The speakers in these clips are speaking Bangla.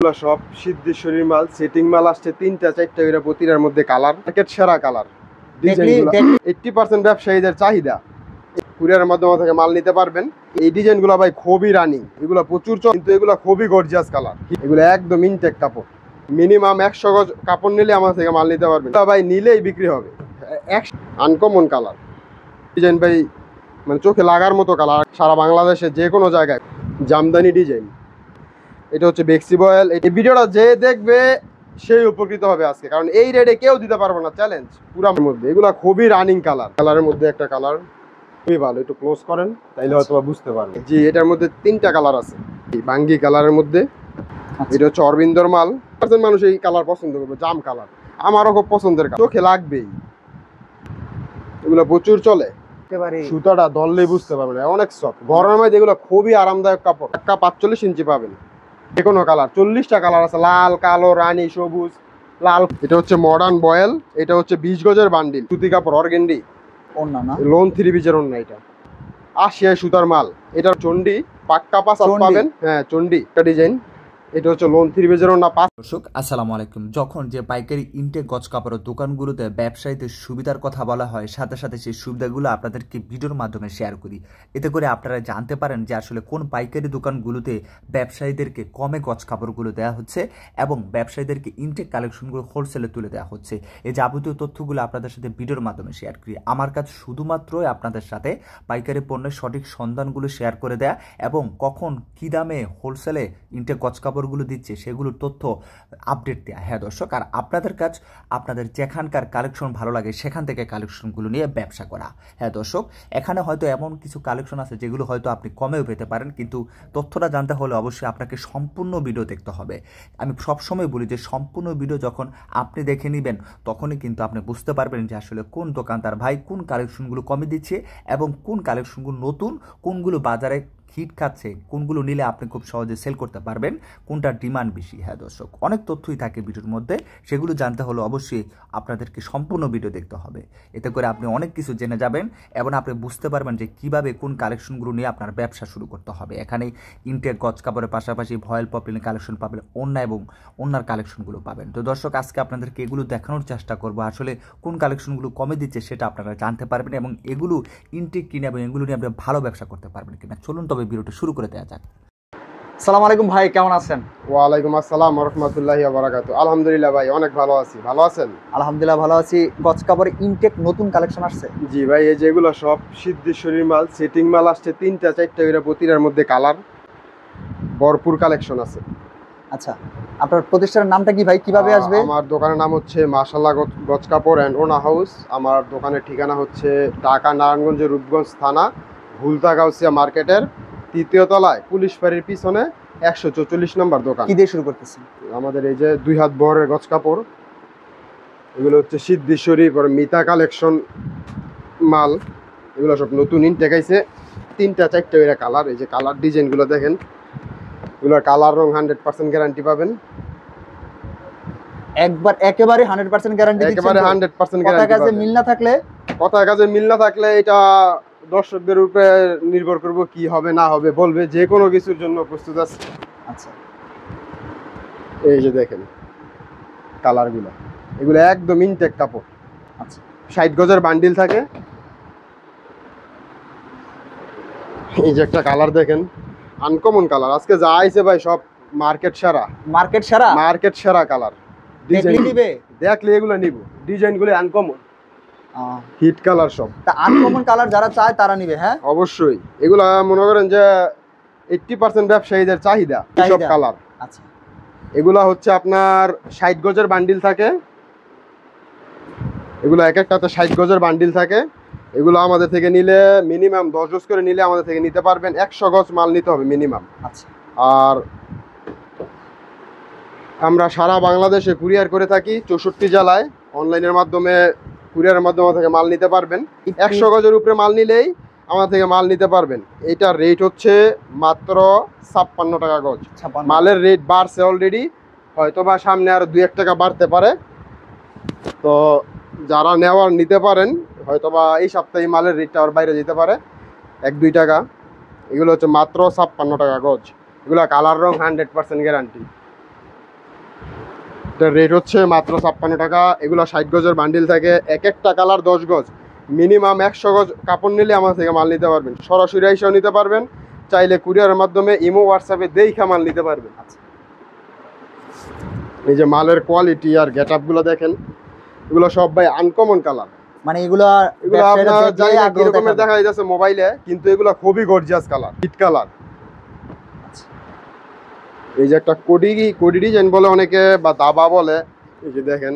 যেগুলো সব সিদ্ধেশ্বরীর মাল, সেটিং মাল আসছে 3টা 4টা করে প্রতিটার মধ্যে কালার, মার্কেট সেরা কালার। 80% ব্যবসায়ীদের চাহিদা, কুরিয়ারের মাধ্যমে থেকে মাল নিতে পারবেন। এই ডিজাইনগুলো ভাই খুবই রানিং, এগুলো প্রচুর চল, কিন্তু এগুলো খুবই গর্জিয়াস কালার, এগুলো একদম ইনটেক কাপড়। মিনিমাম 100 গজ কাপড় নিলে আমার থেকে মাল নিতে পারবেন ভাই, নিলেই বিক্রি হবে। আনকমন কালার ডিজাইন ভাই, মানে চোখে লাগার মতো কালার। সারা বাংলাদেশে যে কোনো জায়গায় জামদানি ডিজাইন। এটা হচ্ছে বেক্সি বয়েল। এই ভিডিওটা যে দেখবে সেই উপকৃত হবে আজকে, কারণ এই রেটে কেউ দিতে পারবে না, চ্যালেঞ্জ পুরার মধ্যে। এগুলো খুবই রানিং কালার, কালারের মধ্যে একটা কালার খুবই ভালো, একটু ক্লোজ করেন তাইলে হয়তো বুঝতে পারবেন। জি, এটার মধ্যে 3টা কালার আছে। বাঙ্গি কালারের মধ্যে, এটা হচ্ছে অরবিন্দর মাল। মানুষ এই কালার পছন্দ করবে, জাম কালার, আমারও খুব পছন্দের, চোখে লাগবেই। এগুলো প্রচুর চলে, সুতাটা ধরলেই বুঝতে পারবেন, অনেক সফট। গরমের মধ্যে এগুলো খুবই আরামদায়ক কাপড়। 45 ইঞ্চি পাবেন, যে কোনো কালার। 40টা কালার আছে, লাল, কালো, রানী, সবুজ, লাল। এটা হচ্ছে মডার্ন বয়েল, এটা হচ্ছে 20 গজের বান্ডিল, সুতি কাপড়, অর্গেন্ডি লোন 3 পিসের ওন্না। এটা আশিয়ায় সুতার মাল। এটা চন্ডি পাক্কা পাঁচ পাবেন। হ্যাঁ, চন্ডি একটা ডিজাইন। এটা হচ্ছে লোন 3 পিসের ওন্না। দর্শক আসসালামু আলাইকুম। যখন যে পাইকারি ইনটেক গজ কাপড়ের দোকানগুলোতে ব্যবসায়ীদের সুবিধার কথা বলা হয়, সাথে সাথে সেই সুবিধাগুলো আপনাদেরকে ভিডিওর মাধ্যমে শেয়ার করি। এতে করে আপনারা জানতে পারেন যে আসলে কোন পাইকারি দোকানগুলোতে ব্যবসায়ীদেরকে কমে গজ কাপড়গুলো দেওয়া হচ্ছে এবং ব্যবসায়ীদেরকে ইনটেক কালেকশনগুলো হোলসেলে তুলে দেওয়া হচ্ছে। এই যাবতীয় তথ্যগুলো আপনাদের সাথে ভিডিওর মাধ্যমে শেয়ার করি। আমার কাছে শুধুমাত্রই আপনাদের সাথে পাইকারি পণ্যের সঠিক সন্ধানগুলো শেয়ার করে দেয়া এবং কখন কী দামে হোলসেলে ইনটেক গজ কাপড়গুলো দিচ্ছে সেগুলোর তথ্য আপডেট দেয়া। হ্যাঁ দর্শক, আর আপনাদের কাজ আপনাদের যেখানকার কালেকশন ভালো লাগে সেখান থেকে কালেকশনগুলো নিয়ে ব্যবসা করা। হ্যাঁ দর্শক, এখানে হয়তো এমন কিছু কালেকশন আছে যেগুলো হয়তো আপনি কমেও পেতে পারেন, কিন্তু তথ্যটা জানতে হলে অবশ্যই আপনাকে সম্পূর্ণ ভিডিও দেখতে হবে। আমি সবসময় বলি যে সম্পূর্ণ ভিডিও যখন আপনি দেখে নেবেন তখনই কিন্তু আপনি বুঝতে পারবেন যে আসলে কোন দোকানদার ভাই কোন কালেকশনগুলো কমে দিচ্ছে এবং কোন কালেকশনগুলো নতুন, কোনগুলো বাজারে হিট খাচ্ছে, কোনগুলো নিলে আপনি খুব সহজে সেল করতে পারবেন, কোনটার ডিমান্ড বেশি। হ্যাঁ দর্শক, অনেক তথ্যই থাকে ভিডিওর মধ্যে, সেগুলো জানতে হলে অবশ্যই আপনাদেরকে সম্পূর্ণ ভিডিও দেখতে হবে। এতে করে আপনি অনেক কিছু জেনে যাবেন এবং আপনি বুঝতে পারবেন যে কিভাবে কোন কালেকশনগুলো নিয়ে আপনার ব্যবসা শুরু করতে হবে। এখানে ইনটেক গজ কাপড়ের পাশাপাশি ভয়েল পপিলিন কালেকশন পাবেন, ওন্না এবং ওন্নার কালেকশনগুলো পাবেন। তো দর্শক, আজকে আপনাদেরকে এগুলো দেখানোর চেষ্টা করবো, আসলে কোন কালেকশনগুলো কমে দিচ্ছে সেটা আপনারা জানতে পারবেন এবং এগুলো ইনটেক কিনে এবং এগুলো নিয়ে আপনি ভালো ব্যবসা করতে পারবেন কিনা। চলুন তবে ভিডিওটা শুরু করে দেওয়া যাক। আসসালামু আলাইকুম ভাই, কেমন আছেন? ওয়ালাইকুম আসসালাম ওয়া রাহমাতুল্লাহি ওয়া বারাকাতুহু। আলহামদুলিল্লাহ ভাই, অনেক ভালো আছি। ভালো আছেন? আলহামদুলিল্লাহ ভালো আছি। গজ কাপড়ের ইনটেক নতুন কালেকশন আসছে? জি ভাই, এই যেগুলো সব সিদ্ধেশ্বরীর মাল, সেটিং মাল আসছে 3টা 4টা করে প্রতিটার মধ্যে কালার, ভরপুর কালেকশন আছে। আচ্ছা, আপনার প্রতিষ্ঠানের নামটা কি ভাই, কিভাবে আসবে? আমার দোকানের নাম হচ্ছে মাশাআল্লাহ গজ কাপড় অ্যান্ড ওনা হাউস। আমার দোকানের ঠিকানা হচ্ছে ঢাকা নারায়ণগঞ্জের রূপগঞ্জ থানা, ভুলতা গাউসিয়া মার্কেটের 3য় তলায়, পুলিশ ফাঁড়ির পিছনে 144 নম্বর দোকান। কি দিয়ে শুরু করতেছেন? আমাদের এই যে 2 হাত বহরের গজ কাপড়, এগুলো হচ্ছে সিদ্ধেশ্বরী, পরে মিতা কালেকশন মাল, এগুলো সব নতুন ইনটেক আইছে। 3টা 4টা করে কালার। এই যে কালার ডিজাইনগুলো দেখেন, এগুলোর কালার রং 100% গ্যারান্টি পাবেন। একেবারে 100% গ্যারান্টি দিচ্ছেন? একেবারে 100% গ্যারান্টি। কথায় কাজে মিল না থাকলে? কথায় কাজে মিল না থাকলে এটা দর্শকদের উপরে নির্ভর করব, কি হবে না হবে বলবে, যে কোনো কিছুর জন্য প্রস্তুত আছে। আচ্ছা, এই যে দেখেন কালারগুলো, এগুলো একদম ইনটেক কাপড়। আচ্ছা, 60 গজের বান্ডিল থাকে। এই যে একটা কালার দেখেন, আনকমন কালার। আজকে যা আইছে ভাই সব মার্কেট সেরা। মার্কেট সেরা? মার্কেট সেরা কালার। দেখলে নিবে? দেখলে এগুলো নিব। ডিজাইনগুলো আনকমন, হিট কালার সব। তা আনকমন কালার যারা চায় তারা নিবে? হ্যাঁ অবশ্যই। এগুলা মনে করেন যে 80% ব্যবসায়ীদের চাহিদা সব কালার। আচ্ছা, এগুলা হচ্ছে আপনার 60 গজের বান্ডিল থাকে। এগুলো এক একটাতে 60 গজের বান্ডিল থাকে। এগুলো আমাদের থেকে নিলে মিনিমাম 10 গজ করে নিলে আমাদের থেকে নিতে পারবেন। 100 গজ মাল নিতে হবে মিনিমাম। আচ্ছা, আর আমরা সারা বাংলাদেশে কুরিয়ার করে থাকি, 64 জেলায়। অনলাইনের মাধ্যমে, কুরিয়ারের মাধ্যমে থেকে মাল নিতে পারবেন। 100 গজের উপরে মাল নিলেই আমার থেকে মাল নিতে পারবেন। এইটার রেট হচ্ছে মাত্র 56 টাকা গজ। মালের রেট বাড়ছে অলরেডি, হয়তো বা সামনে আরো 2-1 টাকা বাড়তে পারে। তো যারা নেওয়ার নিতে পারেন, হয়তো বা এই সপ্তাহে মালের রেটটা আর বাইরে যেতে পারে 1-2 টাকা। এগুলো হচ্ছে মাত্র 56 টাকা গজ। এগুলো কালার রং 100% গ্যারান্টি। এটার রেট হচ্ছে মাত্র 56 টাকা। এগুলো 60 গজের বান্ডিল থাকে, এক একটা কালার 10 গজ, মিনিমাম 100 গজ কাপড় নিলে আমার থেকে মাল নিতে পারবেন। সরাসরি এসেও নিতে পারবেন, চাইলে কুরিয়ারের মাধ্যমে ইমো হোয়াটসঅ্যাপে দেখে মাল নিতে পারবেন। এই যে মালের কোয়ালিটি আর গেট আপগুলো দেখেন, এগুলো সব ভাই আনকমন কালার। মানে এগুলো আপনার জানি না কি রকমের দেখা যাচ্ছে মোবাইলে, কিন্তু এগুলো খুবই গর্জিয়াস কালার, হিট কালার। এই যে একটা কোডি ডিজাইন বলে অনেকে, বা দাবা বলে। এই যে দেখেন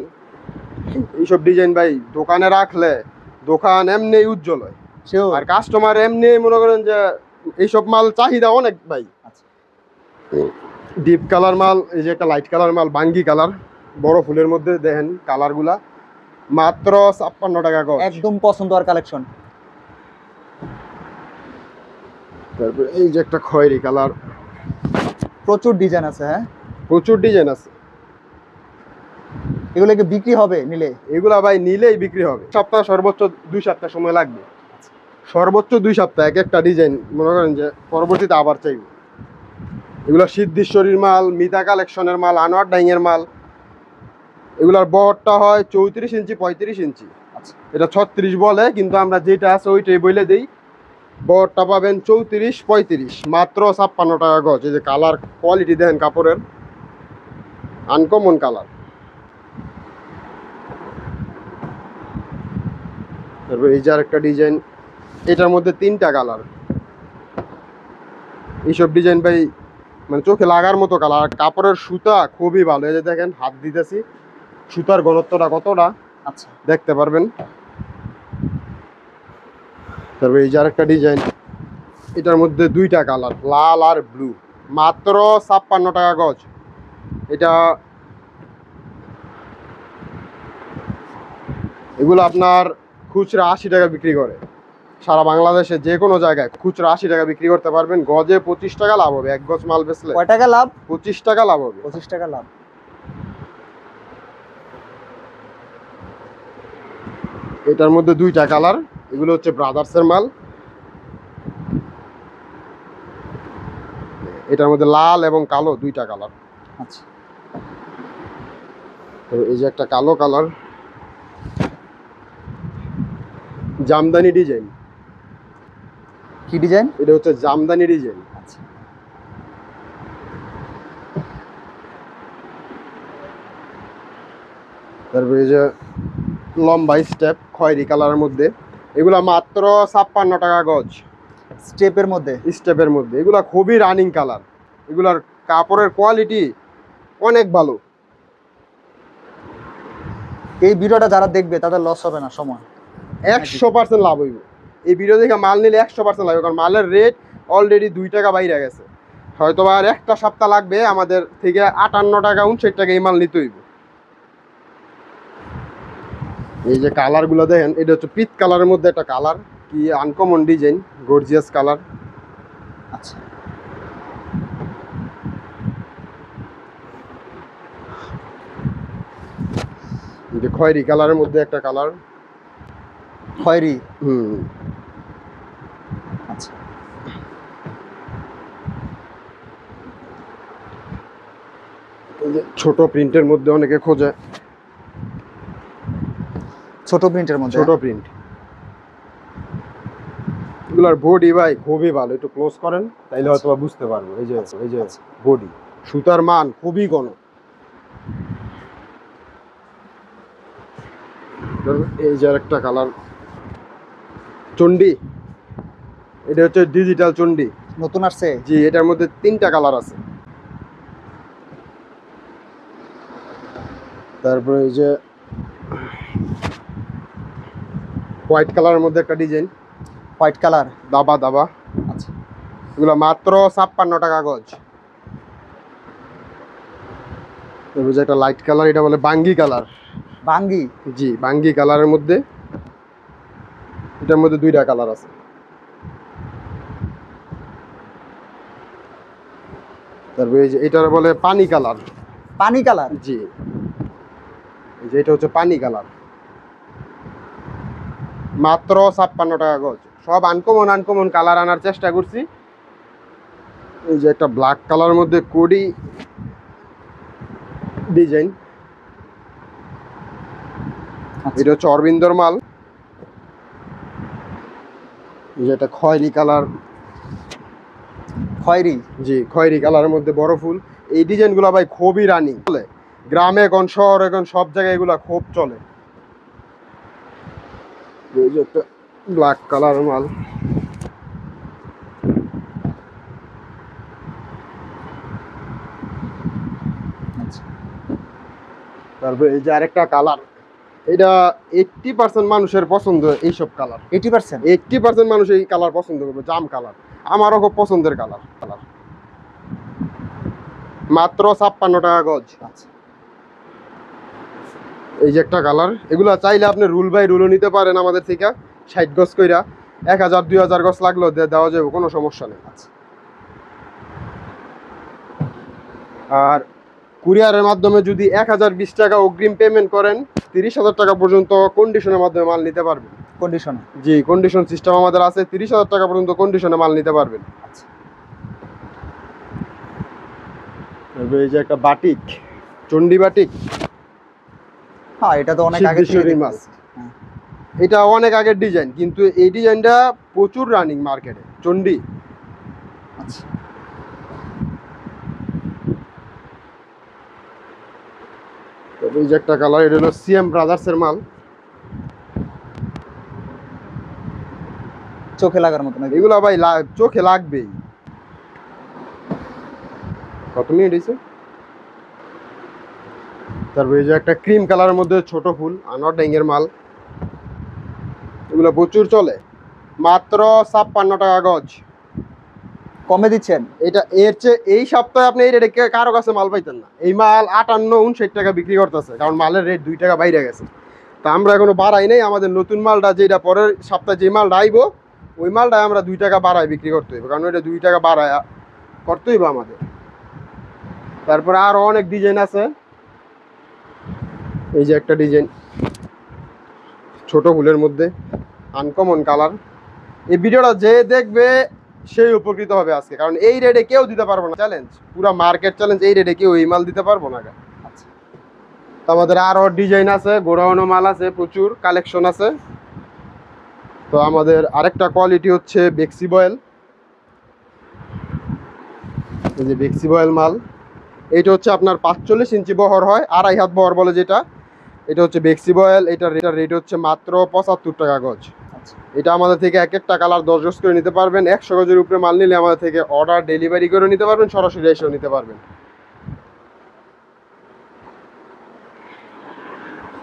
এইসব ডিজাইন ভাই দোকানে রাখলে দোকান এমনি উজ্জ্বল হয়, আর কাস্টমার এমনি মনে করেন যে এইসব মাল চাহিদা অনেক ভাই। ডিপ কালার মাল, এই যে একটা লাইট কালার মাল, বাঙ্গি কালার, বড় ফুলের মধ্যে দেখেন কালার গুলা, মাত্র 56 টাকা গজ। একদম পছন্দ আর কালেকশন। তারপর এই যে একটা খয়েরি কালার, প্রচুর ডিজাইন আছে। হ্যাঁ, প্রচুর ডিজাইন আছে। এগুলো কি বিক্রি হবে নিলে? এগুলা ভাই নিলেই বিক্রি হবে। সপ্তাহ সর্বোচ্চ 2 সপ্তাহ সময় লাগবে, সর্বোচ্চ 2 সপ্তাহ। এক একটা ডিজাইন মনে করেন যে পরবর্তীতে আবার চাইবে। এগুলো সিদ্ধেশ্বরীর মাল, মিতা কালেকশনের মাল, আনোয়ার ডাইংয়ের মাল। এগুলার বহরটা হয় 34 ইঞ্চি 35 ইঞ্চি। এটা 36 বলে, কিন্তু আমরা যেটা আছে ওইটাই বলে দিই। বহরটা পাবেন 34 35, মাত্র 56 টাকা গজ। এই যে কালার কোয়ালিটি দেখেন কাপড়ের, আনকমন কালার। তারপর এই যে আরেকটা ডিজাইন, এটার মধ্যে 3টা কালার। এইসব ডিজাইন ভাই মানে চোখে লাগার মতো কালার। কাপড়ের সুতা খুবই ভালো। এই যে দেখেন হাত দিতেছি, সুতার ঘনত্বটা কতটা দেখতে পারবেন। তারপর এই যে আরেকটা ডিজাইন, এটার মধ্যে 2টা কালার, লাল আর ব্লু, মাত্র 56 টাকা গজ। এগুলো আপনার খুচরা 80 টাকা বিক্রি করে। সারা বাংলাদেশে যে কোনো জায়গায় খুচরা 80 টাকা বিক্রি করতে পারবেন। গজে 25 টাকা লাভ হবে। এক গজ মাল বেচলে কয় টাকা লাভ? 25 টাকা লাভ হবে। 25 টাকা লাভ। এটার মধ্যে 2টা কালার। এগুলো হচ্ছে ব্রাদার্সের মাল। এটার মধ্যে লাল এবং কালো 2টা কালার। আচ্ছা, এই যে একটা কালো কালার, জামদানি ডিজাইন। কি ডিজাইন? এটা হচ্ছে জামদানি ডিজাইন। আচ্ছা, তারপরে এই যে লম্বা স্টেপ খয়েরি কালারের মধ্যে, এগুলা মাত্র 56 টাকা গজ। স্টেপের মধ্যে, স্টেপের মধ্যে এগুলা খুবই রানিং কালার। এগুলার কাপড়ের কোয়ালিটি অনেক ভালো। এই ভিডিওটা যারা দেখবে তাদের লস হবে না সময়? 100% লাভ হইব। এই ভিডিও দেখে মাল নিলে 100% লাভ হবে, কারণ মালের রেট অলরেডি 2 টাকা বাইরে গেছে। হয়তো আর একটা সপ্তাহ লাগবে আমাদের থেকে 58 টাকা 59 টাকা এই মাল নিতে হইব। এই যে কালারগুলো দেখেন, এটা হচ্ছে পিচ কালারের মধ্যে একটা কালার, কি আনকমন ডিজাইন, গর্জিয়াস কালার। আচ্ছা, এই যে খয়েরি কালারের মধ্যে একটা কালার, খয়েরি। আচ্ছা, এই যে ছোট প্রিন্টের মধ্যে অনেকে খোঁজে, ছোট প্রিন্টের মধ্যে, ছোট প্রিন্ট। এগুলার বডি ভাই খুবই ভালো, একটু ক্লোজ করেন তাইলে হয়তো বুঝতে পারবো। এই যে বডি, সুতার মান খুবই ঘন। এই যে আরেকটা কালার, চন্ডি। এটা হচ্ছে ডিজিটাল চন্ডি, নতুন আসছে। জি, এটার মধ্যে 3টা কালার আছে। তারপরে এই যে হোয়াইট কালারের মধ্যে একটা ডিজাইন, হোয়াইট কালার, দাবা দাবা। আচ্ছা, এগুলো মাত্র 56 টাকা গজ। তারপরে যে একটা লাইট কালার, এটা বলে বাঙ্গি কালার। বাঙ্গি? জি, বাঙ্গি কালারের মধ্যে, এটার মধ্যে 2টা কালার আছে। তারপরে এই যে এটার বলে পানি কালার। পানি কালার? জি, এই যে এটা হচ্ছে পানি কালার, মাত্র 56 টাকা গজ। সব আনকমন কালার আনার চেষ্টা করছি। এই যে একটা ব্ল্যাক কালারের মধ্যে কোডি ডিজাইন, এটা হচ্ছে অরবিন্দর মাল। এটা খয়েরি কালার, খয়েরি, জি খয়েরি কালারের মধ্যে বড় ফুল। এই ডিজাইনগুলো ভাই খুবই রানিং চলে, গ্রামে এখন শহর এখন সব জায়গায় এগুলা খুব চলে। এই যে একটা ব্ল্যাক কালারের মাল, আচ্ছা তারপর এই যে আরেকটা কালার, এটা 80% মানুষের পছন্দ এইসব কালার। 80%? 80% মানুষ এই কালার পছন্দ করবে, জাম কালার। আমারও খুব পছন্দের কালার। মাত্র 56 টাকা গজ। আচ্ছা এই যে একটা কালার, এগুলা চাইলে আপনি রুল বাই রুলও নিতে পারেন আমাদের থেকে, 60 গজ কইরা 1000-2000 গজ লাগলো দেওয়া যাবে, কোনো সমস্যা নেই। আচ্ছা আর কুরিয়ারের মাধ্যমে যদি 1020 টাকা অগ্রিম পেমেন্ট করেন, 30,000 টাকা পর্যন্ত কন্ডিশনের মাধ্যমে মাল নিতে পারবেন। কন্ডিশনে? জি, কন্ডিশন সিস্টেম আমাদের আছে, 30,000 টাকা পর্যন্ত কন্ডিশনে মাল নিতে পারবেন। আচ্ছা এই যে একটা বাটিক, চন্ডী বাটিক, হ্যাঁ এটা তো অনেক আগে থেকে সিদ্ধেশ্বরী মাল। দেখতেছি। হ্যাঁ এটা অনেক আগের ডিজাইন, কিন্তু এই ডিজাইনটা প্রচুর রানিং মার্কেটে, চন্ডী। আচ্ছা এই যে একটা কালার, এটা হলো সিএম ব্রাদার্সের মাল। চোখে লাগার মতো নাকি? এগুলা ভাই চোখে লাগবেই। কত মিনিট হয়েছে? তারপর এই যে একটা ক্রিম কালারের মধ্যে ছোট ফুল, আনোয়ার ড্যাঙ্গের মাল। এগুলো প্রচুর চলে, মাত্র 56 টাকা গজ। কমে দিচ্ছেন? এটা এর চেয়ে এই সপ্তাহে আপনি এই রেটে কারো কাছে মাল পাইতেন না। এই মাল 58-59 টাকা বিক্রি করতেছে, কারণ মালের রেট 2 টাকা বাইরে গেছে। তা আমরা এখনো বাড়াই নাই। আমাদের নতুন মালটা যেটা পরের সপ্তাহে যে মালটা আইবো, ওই মালটাই আমরা 2 টাকা বাড়ায় বিক্রি করতে হইব, কারণ ওইটা 2 টাকা বাড়ায় করতে হইব আমাদের। তারপরে আরো অনেক ডিজাইন আছে। এই যে একটা ডিজাইন ছোট ফুলের মধ্যে, আনকমন কালার। এই ভিডিওটা যে দেখবে সেই উপকৃত হবে আজকে, কারণ এই রেটে কেউ দিতে পারবো না। চ্যালেঞ্জ, পুরো মার্কেট চ্যালেঞ্জ, এই রেটে কেউ এই মাল দিতে পারবো না। আচ্ছা তো আমাদের আরো ডিজাইন আছে, গোডাউনও মাল আছে, প্রচুর কালেকশন আছে। তো আমাদের আরেকটা কোয়ালিটি হচ্ছে বেক্সি বয়েল। এই যে বেক্সি বয়েল মাল, এইটা হচ্ছে আপনার 45 ইঞ্চি বহর হয়, 2.5 হাত বহর বলে যেটা। এটা হচ্ছে বেক্সি বয়েল, এটার রেট হচ্ছে মাত্র 75 টাকা গজ। আচ্ছা এটা আমাদের থেকে এক একটা কালার 10 গজ করে নিতে পারবেন। 100 গজের উপরে মাল নিলে আমাদের থেকে অর্ডার ডেলিভারি করে নিতে পারবেন, সরাসরি এসেও নিতে পারবেন।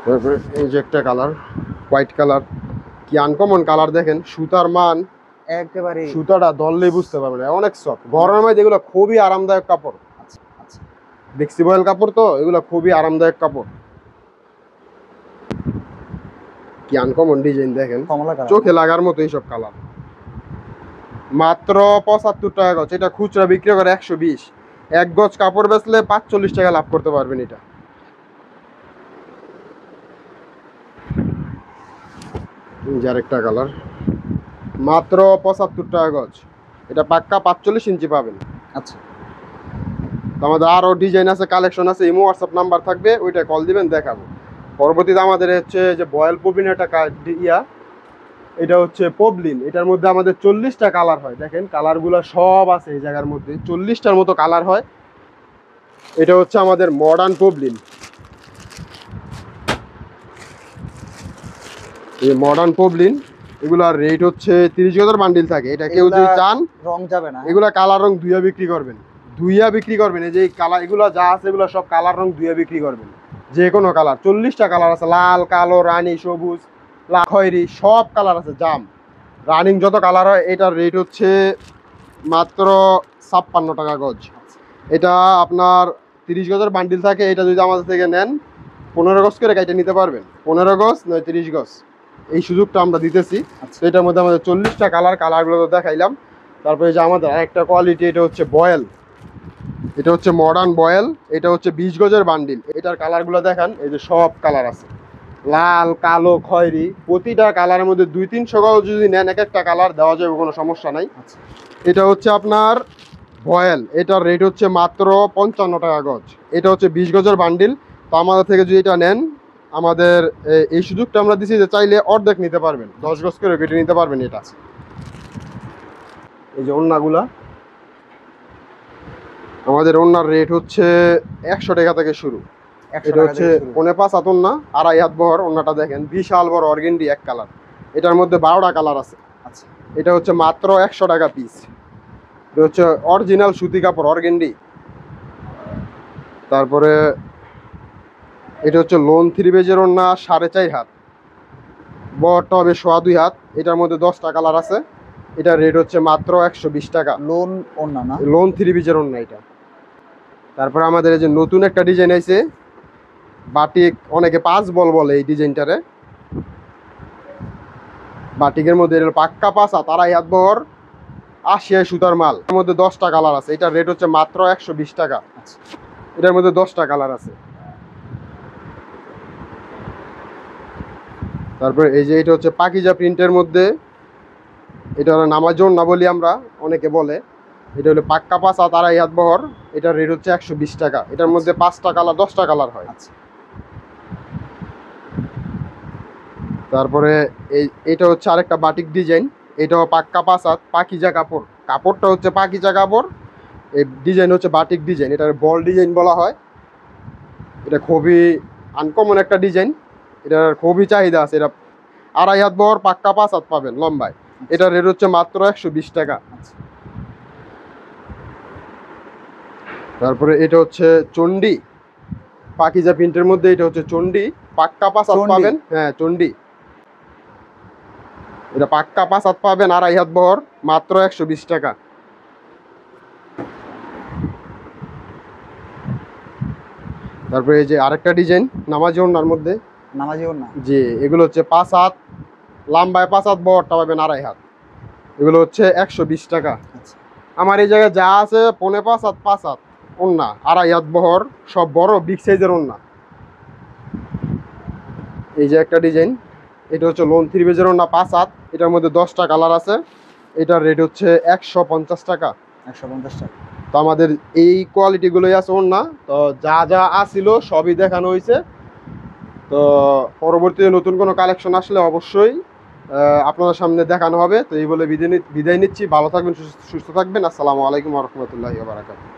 তারপরে এই যে একটা কালার, হোয়াইট কালার, কি আনকমন কালার দেখেন। সুতার মান একেবারে, সুতাটা ধরলেই বুঝতে পারবেন, অনেক সফট। গরমে যেগুলো খুবই আরামদায়ক কাপড়, আচ্ছা আচ্ছা বেক্সি বয়েল কাপড়, তো এগুলো খুবই আরামদায়ক কাপড়। কি আনকমন ডিজাইন দেখেন, কমলা কালার, চোখে লাগার মতো এইসব কালার। মাত্র 75 টাকা গজ। এটা খুচরা বিক্রি করে 120। 1 গজ কাপড় বেচলে 45 টাকা লাভ করতে পারবেন। এটা যার একটা কালার, মাত্র 75 টাকা গজ। এটা পাক্কা 45 ইঞ্চি পাবেন। আচ্ছা তো আমাদের আরও ডিজাইন আছে, কালেকশন আছে। ইমো হোয়াটসঅ্যাপ নাম্বার থাকবে, ওইটা কল দিবেন, দেখাবো। পরবর্তীতে আমাদের হচ্ছে যে বয়েল পবিন একটা এটা হচ্ছে পবলিন। এটার মধ্যে আমাদের 40টা কালার হয়। দেখেন কালারগুলো সব আছে এই জায়গার মধ্যে, 40টার মতো কালার হয়। এটা হচ্ছে আমাদের মডার্ন পবলিন। এই মডার্ন পবলিন, এগুলার রেট হচ্ছে 30 গজের বান্ডিল থাকে। এটা কেউ যদি চান, রং যাবে না? এগুলা কালার রং ধুইয়া বিক্রি করবেন, এই যে কালার এগুলো যা আছে এগুলো সব কালার রং ধুইয়া বিক্রি করবেন, যে কোনো কালার। 40টা কালার আছে, লাল, কালো, রানী, সবুজ, খয়েরি, সব কালার আছে। জাম রানিং যত কালার হয়। এটার রেট হচ্ছে মাত্র 56 টাকা গজ। এটা আপনার 30 গজের বান্ডিল থাকে। এটা যদি আমাদের থেকে নেন 15 গজ করে কাইটে নিতে পারবেন, 15 গজ নয় 30 গজ, এই সুযোগটা আমরা দিতেছি। তো এটার মধ্যে আমাদের 40টা কালারগুলো তো দেখাইলাম। তারপরে যে আমাদের আরেকটা কোয়ালিটি, এটা হচ্ছে বয়েল। এটা হচ্ছে মডার্ন বয়েল। এটা হচ্ছে 20 গজের বান্ডিল। এটার কালারগুলো দেখান, এই যে সব কালার আছে, লাল, কালো, খয়েরি। প্রতিটা কালারের মধ্যে 200-300 গজ যদি নেন, এক একটা কালার দেওয়া যাবে, কোনো সমস্যা নাই। এটা হচ্ছে আপনার বয়েল। এটার রেট হচ্ছে মাত্র 55 টাকা গজ। এটা হচ্ছে 20 গজের বান্ডিল। তো আমাদের থেকে যদি এটা নেন আমাদের এই সুযোগটা আমরা দিছি যে চাইলে অর্ধেক নিতে পারবেন, 10 গজ করে কেটে নিতে পারবেন। এটা এই যে ওড়নাগুলা, আমাদের ওড়নার রেট হচ্ছে 100 টাকা থেকে শুরু। 100 এটা টাকা হচ্ছে থেকে শুরু। 5.5 হাত ওড়না, 2.5 হাত বহর। ওড়নাটা দেখেন বিশাল বড় অর্গেন্ডি এক কালার, এটার মধ্যে 12টা কালার আছে। আচ্ছা, এটা হচ্ছে মাত্র 100 টাকা পিস। এটা হচ্ছে অরিজিনাল সুতি কাপড় অর্গেন্ডি। তারপরে এটা হচ্ছে লোন 3 পেজের ওড়না, 4.5 হাত, বহরটা হবে 2.25 হাত। এটার মধ্যে 10টা কালার আছে। এটার রেট হচ্ছে মাত্র 120 টাকা। লোন ওড়না না? লোন 3 পিসের ওড়না এটা। তারপরে আমাদের এই যে নতুন একটা ডিজাইন আছে, বাটিক, অনেকে 5 বল বলে এই ডিজাইনটারে। বাটিকের মধ্যে এটা পাক্কা 5 হাত, 2.5 হাত বহর, 80 সুতার মাল। এর মধ্যে 10টা কালার আছে। এটার রেট হচ্ছে মাত্র 120 টাকা। আচ্ছা, এটার মধ্যে 10টা কালার আছে। তারপরে এই যে এটা হচ্ছে পাকিজা প্রিন্টের মধ্যে, এটা হলো নামাজ ওড়না বলি আমরা, অনেকে বলে। এটা হলো পাক্কা 5 হাত, 2.5 হাত বহর। এটার রেট হচ্ছে 120 টাকা। এটার মধ্যে 5টা কালার, 10টা কালার হয়। আচ্ছা, তারপরে এটা হচ্ছে আরেকটা বাটিক ডিজাইন। এটাও পাক্কা 5 হাত, পাকিজা কাপড়। কাপড়টা হচ্ছে পাকিজা কাপড়, এই ডিজাইন হচ্ছে বাটিক ডিজাইন। এটার বল ডিজাইন বলা হয়। এটা খুবই আনকমন একটা ডিজাইন, এটার খুবই চাহিদা আছে। এটা 2.5 হাত বহর, পাক্কা 5 হাত পাবেন লম্বায়। এটার রেট হচ্ছে মাত্র 120 টাকা। আচ্ছা, তারপরে এটা হচ্ছে চন্ডি, পাকিজা প্রিন্টের মধ্যে। এটা হচ্ছে চন্ডি, পাক্কা 5 হাত চন্ডি? পাবেন। হ্যাঁ, চন্ডি। এটা পাক্কা 5 হাত পাবেন, 2.5 হাত বহর, মাত্র 120 টাকা। তারপরে এই যে আরেকটা ডিজাইন নামাজি ওড়নার মধ্যে, নামাজি ওড়না? যে এগুলো হচ্ছে 5 হাত লম্বায়, 5 হাত বহরটা পাবেন 2.5 হাত। এগুলো হচ্ছে 120 টাকা। আচ্ছা, আমার এই জায়গায় যা আছে 5.5 হাত, 5 হাত ওড়না, 2.5 হাত বহর, সব বড় বিগ সাইজের ওড়না। এই যে একটা ডিজাইন, এটা হচ্ছে লোন 3 পেজের ওড়না, 5 হাত। এটার মধ্যে 10টা কালার আছে। এটার রেট হচ্ছে 150 টাকা। 150 টাকা। তো আমাদের এই কোয়ালিটিগুলোই আছে ওড়না। তো যা যা আসিল সবই দেখানো হয়েছে। তো পরবর্তীতে নতুন কোনো কালেকশন আসলে অবশ্যই আপনাদের সামনে দেখানো হবে। তো এই বলে বিদায় নিচ্ছি। ভালো থাকবেন, সুস্থ থাকবেন। আসসালামু আলাইকুম ওয়া রাহমাতুল্লাহি ওয়া বারাকাতুহু।